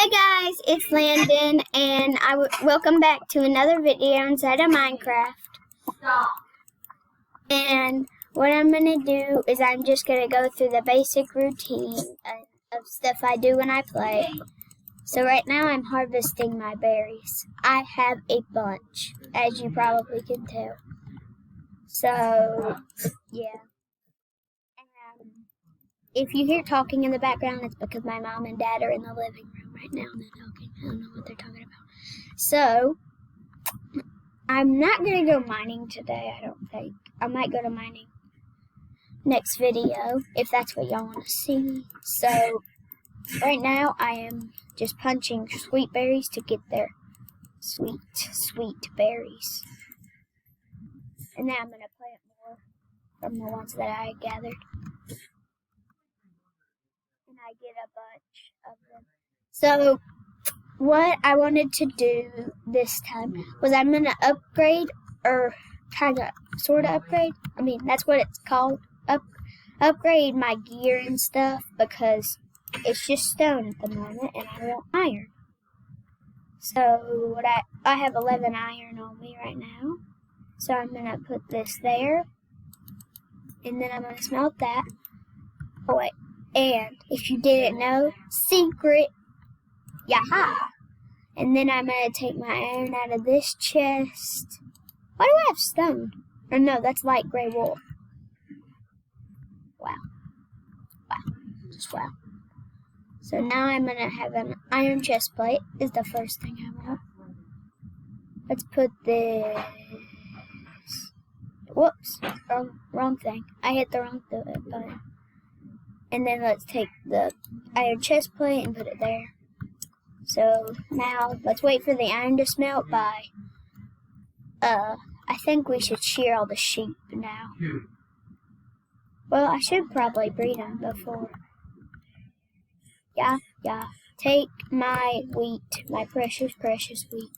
Hi guys, it's Landon, and welcome back to another video inside of Minecraft. And what I'm going to do is I'm just going to go through the basic routine of stuff I do when I play. So right now I'm harvesting my berries. I have a bunch, as you probably can tell. So, yeah. If you hear talking in the background, it's because my mom and dad are in the living room right now and they're talking. I don't know what they're talking about. So, I'm not going to go mining today, I don't think. I might go to mining next video, if that's what y'all want to see. So, right now I am just punching sweet berries to get their sweet berries. And then I'm going to plant more from the ones that I gathered. And I get a bunch of them. So, what I wanted to do this time was I'm going to upgrade, or kind of, sort of upgrade. I mean, that's what it's called. Upgrade my gear and stuff, because it's just stone at the moment and I want iron. So, I have 11 iron on me right now. So I'm going to put this there. And then I'm going to smelt that. Oh wait. And if you didn't know, secret. Yaha! And then I'm going to take my iron out of this chest. Why do I have stone? Or no, that's light gray wool. Wow. Wow. Just wow. So now I'm going to have an iron chest plate is the first thing I want. Let's put this. Whoops. Wrong thing. I hit the wrong button. And then let's take the iron chest plate and put it there. So now let's wait for the iron to smelt by. I think we should shear all the sheep now. Well, I should probably breed them before. Yeah. Take my wheat, my precious wheat.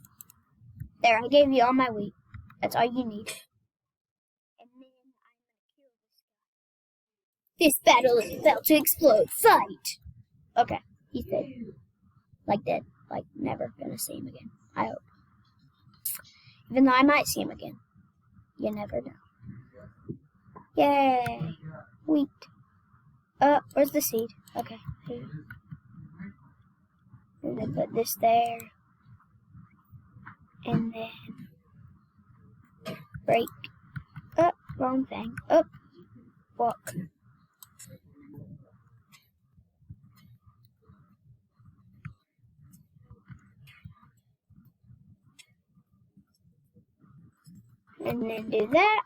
There, I gave you all my wheat. That's all you need. And then I'm gonna kill this guy. This battle is about to explode. Fight! Okay, he's dead. Like dead. Like never gonna see him again. I hope. Even though I might see him again. You never know. Yay! Wheat. Where's the seed? Okay. Here. And then put this there. And then break. Wrong thing. Walk. And then do that.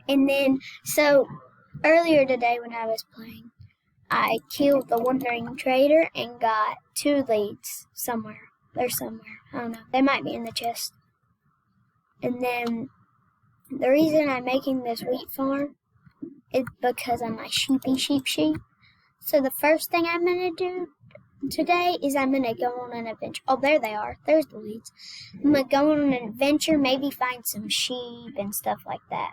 And then, so, earlier today when I was playing, I killed the wandering trader and got 2 leads somewhere. They're somewhere. I don't know. They might be in the chest. And then, the reason I'm making this wheat farm is because of my sheep. So the first thing I'm going to do today is I'm going to go on an adventure. Oh, there they are. There's the leads. I'm going to go on an adventure, maybe find some sheep and stuff like that.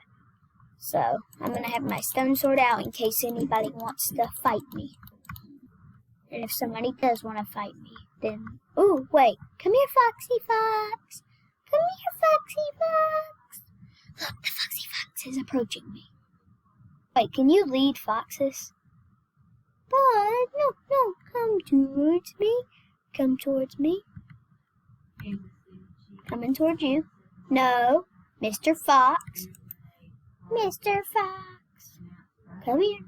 So, I'm going to have my stone sword out in case anybody wants to fight me. And if somebody does want to fight me, then... Ooh, wait. Come here, Foxy Fox. Come here, Foxy Fox. Look, the Foxy Fox is approaching me. Wait, can you lead foxes? But, no, come towards me. Come towards me. Coming towards you. No, Mr. Fox. Mr. Fox. Come here.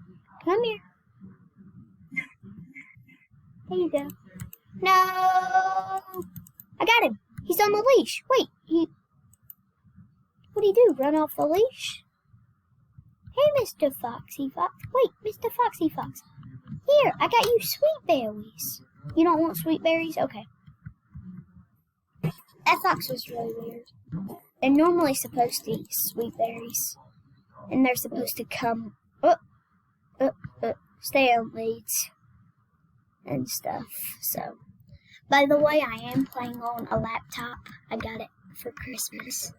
There you go. No! I got him. He's on the leash. Wait, what'd he do? Run off the leash? Hey, Mr. Foxy Fox. Wait, Mr. Foxy Fox. Here, I got you sweet berries. You don't want sweet berries? Okay. That fox was really weird. They're normally supposed to eat sweet berries. And they're supposed to come stay on leads and stuff. So, by the way, I am playing on a laptop. I got it for Christmas.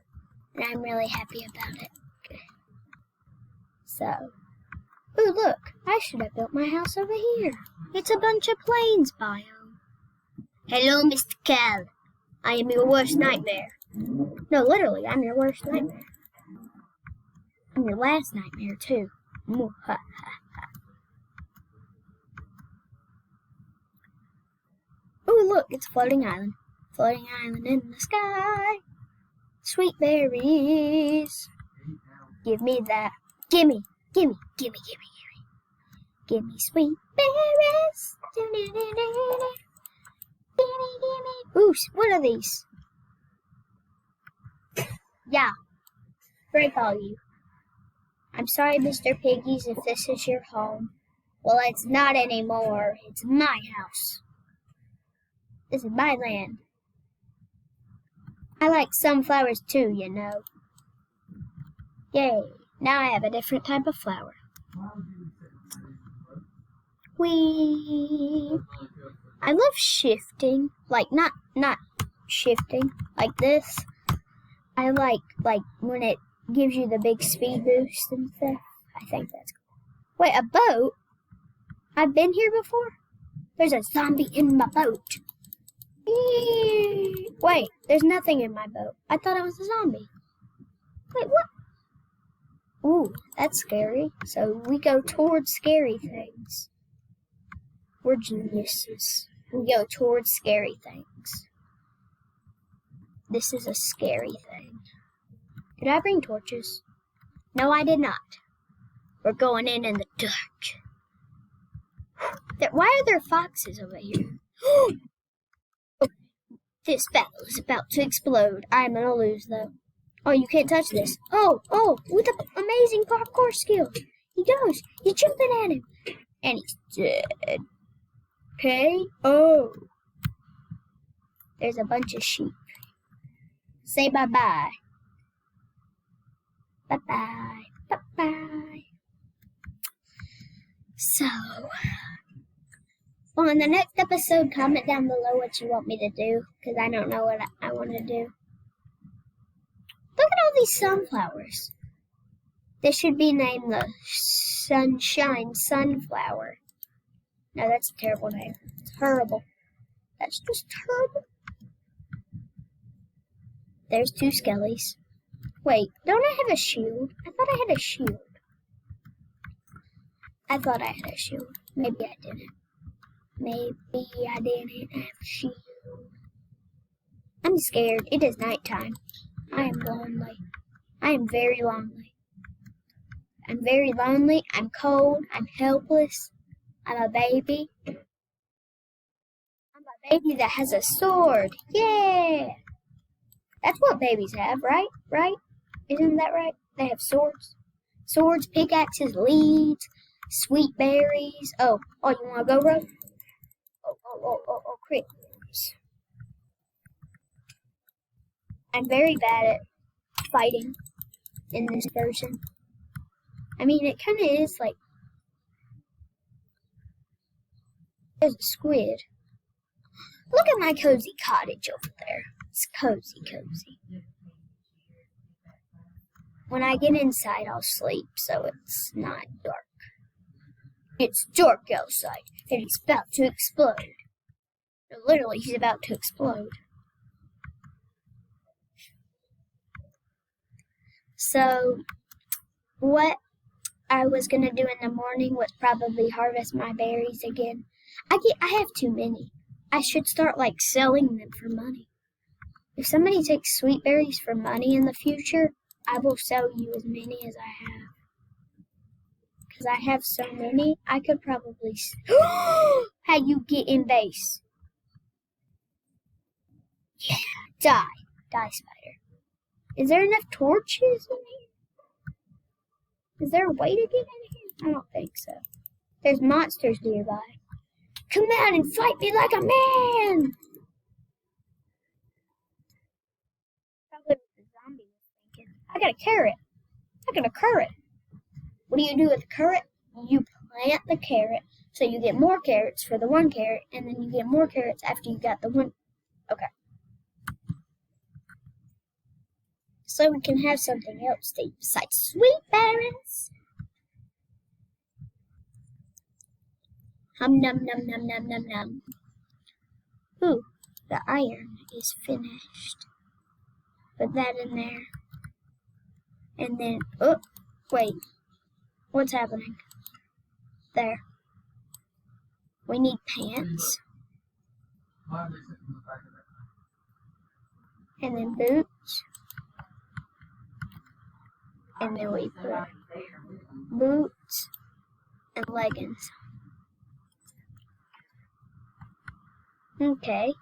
And I'm really happy about it. So, ooh, look, I should have built my house over here. It's a bunch of plains biome. Hello, Mr. Cal. I am your worst nightmare. No, literally, I'm your worst nightmare. I'm your last nightmare, too. Oh, look, it's a floating island. Floating island in the sky. Sweet berries. Give me that. Gimme, gimme, gimme, gimme, gimme. Give me sweet berries. Gimme, gimme. Ooh, what are these? Yeah, break all you. I'm sorry, Mr. Piggies, if this is your home. Well, it's not anymore. It's my house. This is my land. I like sunflowers too, you know. Yay, now I have a different type of flower. Whee! I love shifting, like not shifting, like this. I like when it gives you the big speed boost and stuff. I think that's cool. Wait, a boat? I've been here before? There's a zombie in my boat. Wait, there's nothing in my boat. I thought I was a zombie. Wait, what? Ooh, that's scary. So we go towards scary things. We're geniuses. We go towards scary things. This is a scary thing. Did I bring torches? No, I did not. We're going in the dark. Why are there foxes over here? This battle is about to explode. I'm gonna lose, though. Oh, you can't touch this. Oh, with an amazing parkour skill. He goes. He's jumping at him. And he's dead. Okay? Oh. There's a bunch of sheep. Say bye-bye. Bye-bye. Bye-bye. So, well, in the next episode, comment down below what you want me to do, because I don't know what I want to do. Look at all these sunflowers. This should be named the Sunshine Sunflower. No, that's a terrible name. It's horrible. That's just terrible. There's two skellies. Wait, don't I have a shield? I thought I had a shield. I thought I had a shield. Maybe I didn't. Maybe I didn't have a shield. I'm scared. It is nighttime. I am lonely. I am very lonely. I'm very lonely. I'm cold. I'm helpless. I'm a baby. I'm a baby that has a sword. Yeah! That's what babies have, right? Right? Isn't that right? They have swords. Swords, pickaxes, leads, sweet berries. Oh, you want to go, bro? Oh, critters. I'm very bad at fighting in this version. I mean, it kind of is like... There's a squid. Look at my cozy cottage over there. It's cozy. When I get inside, I'll sleep, so it's not dark. It's dark outside, and it's about to explode. No, literally, he's about to explode. So, what I was going to do in the morning was probably harvest my berries again. I have too many. I should start, selling them for money. If somebody takes sweet berries for money in the future, I will sell you as many as I have. Because I have so many, I could probably... How you get in base? Yeah, die. Die, spider. Is there enough torches in here? Is there a way to get in here? I don't think so. There's monsters nearby. Come out and fight me like a man! Probably what the zombie was thinking. I got a carrot. What do you do with the carrot? You plant the carrot, so you get more carrots for the one carrot, and then you get more carrots after you got the one. Okay. So we can have something else to eat besides sweet berries. Hum num num num num num num. Ooh, The iron is finished. Put that in there. And then, oh, wait. What's happening? There. We need pants. And then boots. And then we put boots and leggings. Okay.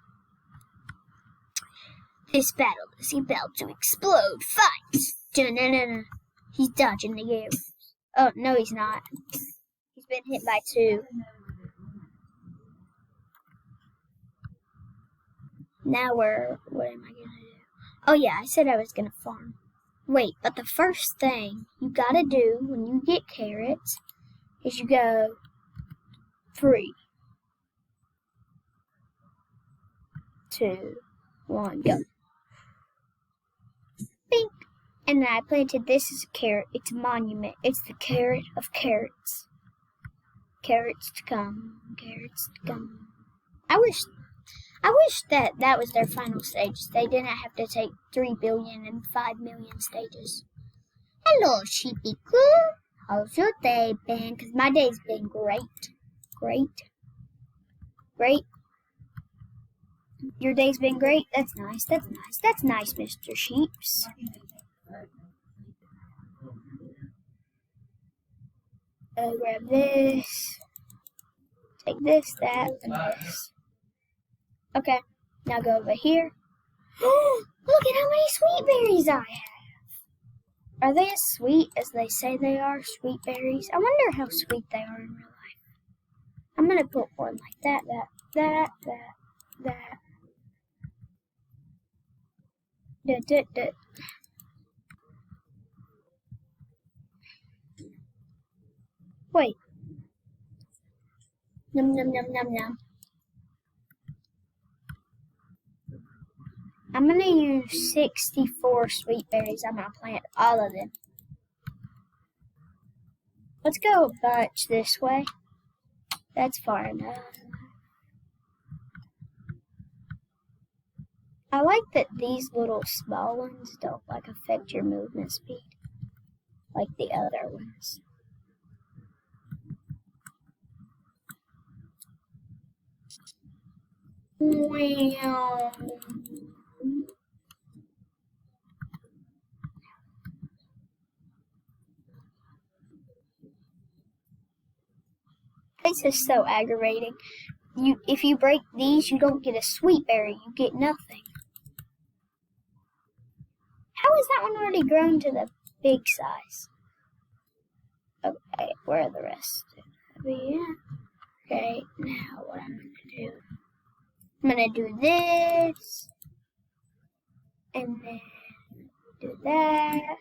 This battle is about to explode. Fight! Dun-dun-dun-dun. He's dodging the arrows. Oh, no, he's not. He's been hit by 2. Now what am I gonna do? Oh yeah, I said I was gonna farm. Wait, but the first thing you gotta do when you get carrots is you go 3, 2, 1, go. Bink! And then I planted this as a carrot. It's a monument. It's the carrot of carrots. Carrots to come. Carrots to come. I wish that was their final stage. They didn't have to take 3 billion and 5 million stages. Hello, sheepy crew. How's your day been? Because my day's been great. Great. Great. Your day's been great? That's nice. That's nice. That's nice, Mr. Sheeps. Grab this. Take this, that, and this. Okay, now go over here. Look at how many sweet berries I have. Are they as sweet as they say they are, sweet berries? I wonder how sweet they are in real life. I'm going to put one like that. Wait. Num num num num num. I'm gonna use 64 sweet berries. I'm gonna plant all of them. Let's go a bunch this way. That's far enough. I like that these little small ones don't affect your movement speed like the other ones. Wow. This is so aggravating. If you break these, you don't get a sweet berry. You get nothing. How is that one already grown to the big size? Okay, where are the rest? Okay, now what I'm gonna do? I'm gonna do this, and then do that.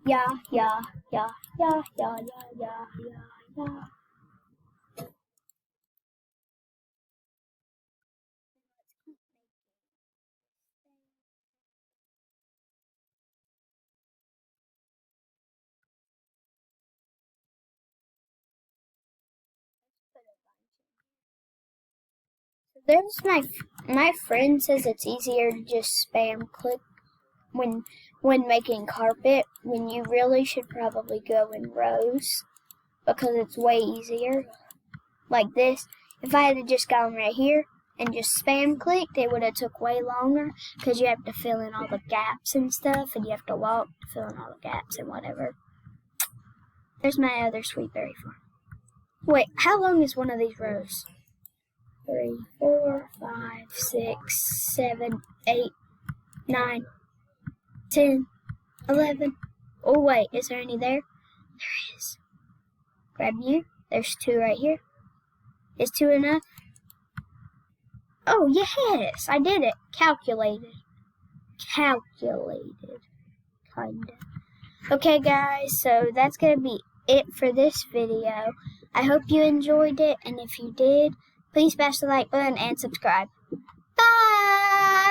Yeah. There's my friend says it's easier to just spam click when making carpet, when you really should probably go in rows because it's way easier. Like this, if I had just gone right here and just spam clicked, it would have took way longer because you have to fill in all the gaps and stuff, and you have to walk to fill in all the gaps and whatever. There's my other sweet berry farm. Wait, how long is one of these rows? 3, 4, 5, 6, 7, 8, 9, 10, 11. Oh wait, is there any there? There is. Grab you. There's 2 right here. Is 2 enough? Oh yes, I did it. Calculated. Kinda. Okay guys, so that's gonna be it for this video. I hope you enjoyed it, and if you did, please smash the like button and subscribe. Bye!